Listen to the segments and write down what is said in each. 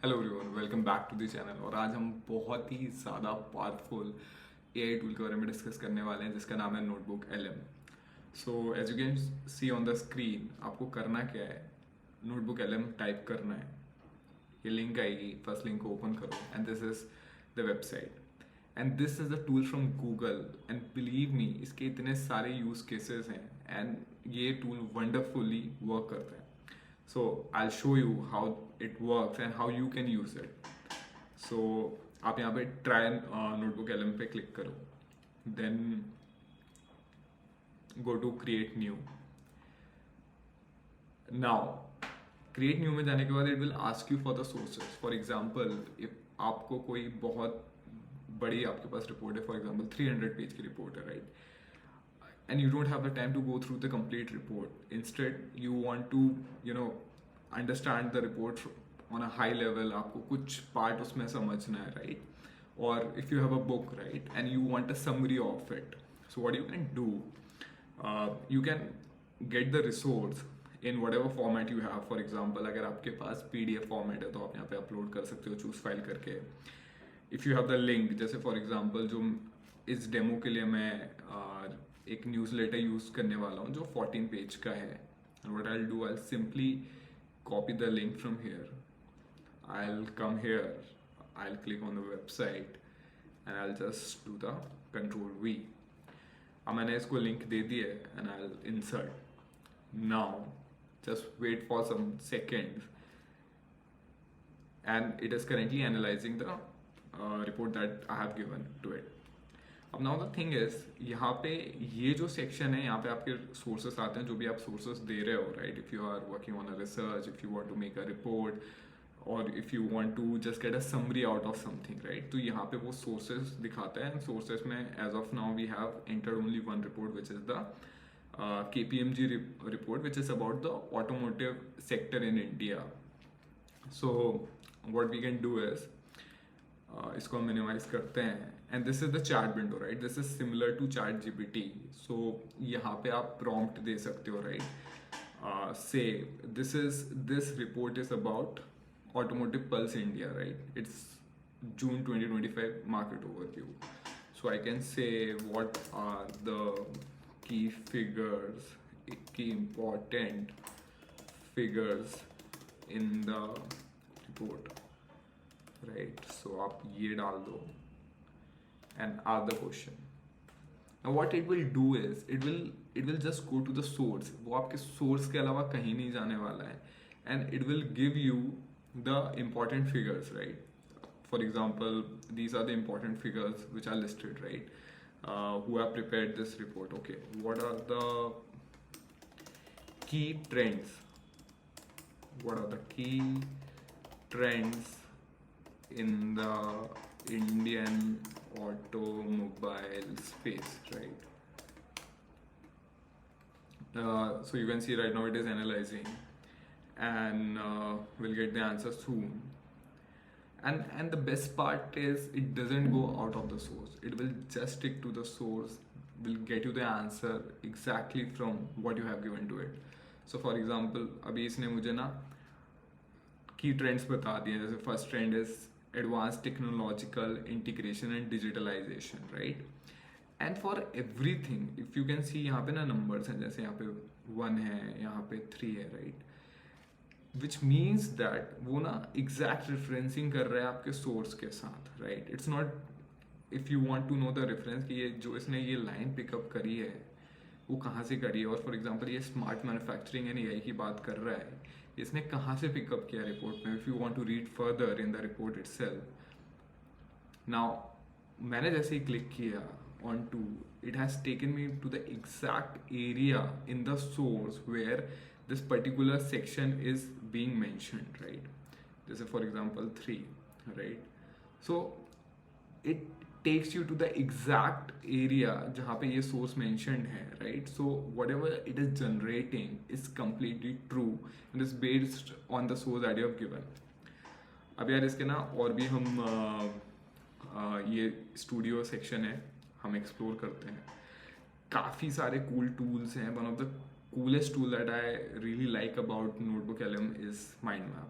Hello everyone, welcome back to the channel. और आज हम बहुत ही ज़्यादा पावरफुल एआई टूल के बारे में डिस्कस करने वाले हैं जिसका नाम है notebook LM. So as you can see on the screen, आपको करना क्या है, नोटबुक एलएम टाइप करना है। ये लिंक आएगी, फर्स्ट लिंक को ओपन करो and this is the website and this is the tool from Google. And believe me, इसके इतने सारे यूज केसेस हैं एंड ये टूल वंडरफुली वर्क करता है। So I'll show you how it works and how you can use it. So आप यहाँ पे try notebook LM पे क्लिक करो, then go to create new. Now create new में जाने के बाद it will ask you for the sources. For example, if आपको कोई बहुत बड़ी आपके पास रिपोर्ट है, for example 300 पेज की रिपोर्ट है, right? And you don't have the time to go through the complete report. Instead you want to understand the report on a high level. आपको कुछ part उसमें समझना है, right? Or if you have a book, right, and you want a summary of it, so what you can do, you can get the resource in whatever format you have. For example, अगर आपके पास PDF format है तो आप यहाँ पे upload कर सकते हो choose file करके. If you have the link, जैसे for example जो इस डेमो के लिए मैं एक न्यूज़लेटर यूज़ करने वाला हूँ जो 14 पेज का है. And what I'll do, I'll simply copy the link from here. I'll come here, I'll click on the website and I'll just do the control V. अब मैंने इसको लिंक दे दी है and I'll insert. Now just wait for some seconds and it is currently analyzing the report that I have given to it. अब now the thing is, यहाँ पे ये जो section है, यहाँ पे आपके सोर्सेस आते हैं, जो भी आप सोर्सेस दे रहे हो, right? If you are working on a research, if you want to make a report, और if you want to just get a summary out of something, right? तो यहाँ पे वो सोर्सेस दिखाता है. एंड सोर्सेस में as of now we have entered only one report which is the KPMG report, which is about the automotive sector in India. So what we can do is, इसको हम minimise करते हैं and this is the chat window, right? This is similar to ChatGPT. So यहाँ पे आप prompt दे सकते हो, right? Say this report is about automotive pulse India, right? It's June 2025 market overview. So I can say what are the key figures, key important figures in the report, right? So आप ये डाल दो and ask the question. Now what it will do is it will just go to the source. वो आपके source के अलावा कहीं नहीं जाने वाला है and it will give you the important figures, right? For example, these are the important figures which are listed, right? Who have prepared this report. Okay, what are the key trends? What are the key trends in the Indian automobile space, right? So you can see right now it is analyzing and we'll get the answer soon. And the best part is it doesn't go out of the source. It will just stick to the source, will get you the answer exactly from what you have given to it. So for example, अभी इसने मुझे ना की trends बता दिए. जैसे first trend is advance technological integration and digitalization, right? And for everything if you can see, यहाँ पे ना नंबर्स हैं, जैसे यहाँ पे 1 है, यहाँ पे 3 है, राइट? विच मीन्स दैट वो ना एग्जैक्ट रेफरेंसिंग कर रहा है आपके सोर्स के साथ, right? It's not if you want to know the reference कि ये जो इसने ये लाइन पिकअप करी है वो कहाँ से करी है. और फॉर एग्जांपल ये स्मार्ट मैन्युफैक्चरिंग एंड एआई की बात कर रहा है, इसने कहाँ से पिकअप किया रिपोर्ट में. If you want to read further in the report itself. Now मैंने जैसे ही क्लिक किया on two, it has taken me to the exact area in the source where this particular section is being mentioned, right? Just for example 3, right? So it takes you to the exact area जहाँ पे ये source mentioned है, right? So whatever it is generating is completely true and is based on the source that you have given. अब यार इसके ना और भी हम ये स्टूडियो सेक्शन है, हम एक्सप्लोर करते हैं. काफ़ी सारे कूल टूल्स हैं. One of the coolest tool that I really like about Notebook LM is Mind Map.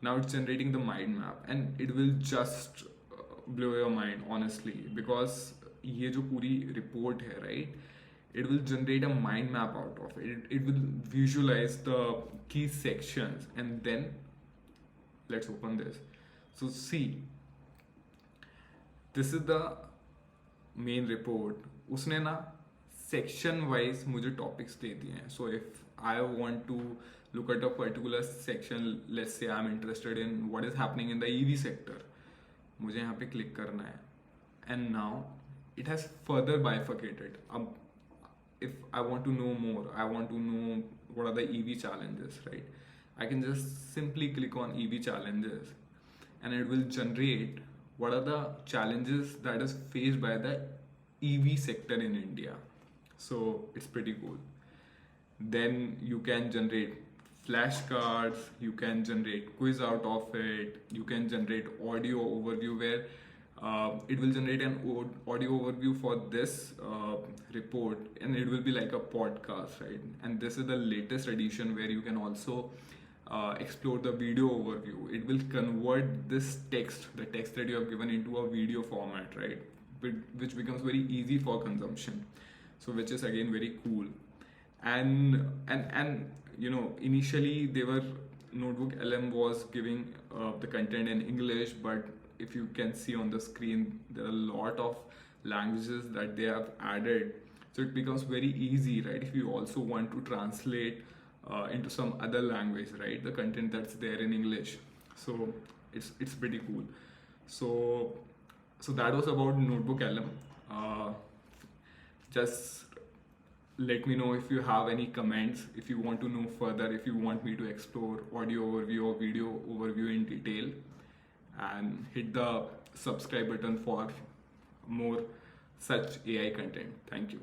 Now it's generating the mind map, and it will just blow your mind honestly, because ये जो पूरी report है, right, it will generate a mind map out of it. It will visualize the key sections, and then let's open this. So see, this is the main report. उसने ना section wise मुझे topics दे दिए हैं. So if I want to look at a particular section, let's say I'm interested in what is happening in the EV sector, मुझे यहाँ पे click करना है, and now it has further bifurcated. अब if I want to know more, I want to know what are the EV challenges, right? I can just simply click on EV challenges, and it will generate what are the challenges that is faced by the EV sector in India. So it's pretty cool. Then you can generate flashcards, you can generate quiz out of it, you can generate audio overview where it will generate an audio overview for this report, and it will be like a podcast, right? And this is the latest edition where you can also explore the video overview. It will convert this text, the text that you have given, into a video format, right? Which becomes very easy for consumption. So which is again very cool. And you know, initially they were Notebook LM was giving the content in English, but if you can see on the screen, there are a lot of languages that they have added, so it becomes very easy, right? If you also want to translate into some other language, right, the content that's there in English, so it's pretty cool. So that was about Notebook LM. Just let me know if you have any comments, if you want to know further, if you want me to explore audio overview or video overview in detail, and hit the subscribe button for more such AI content. Thank you.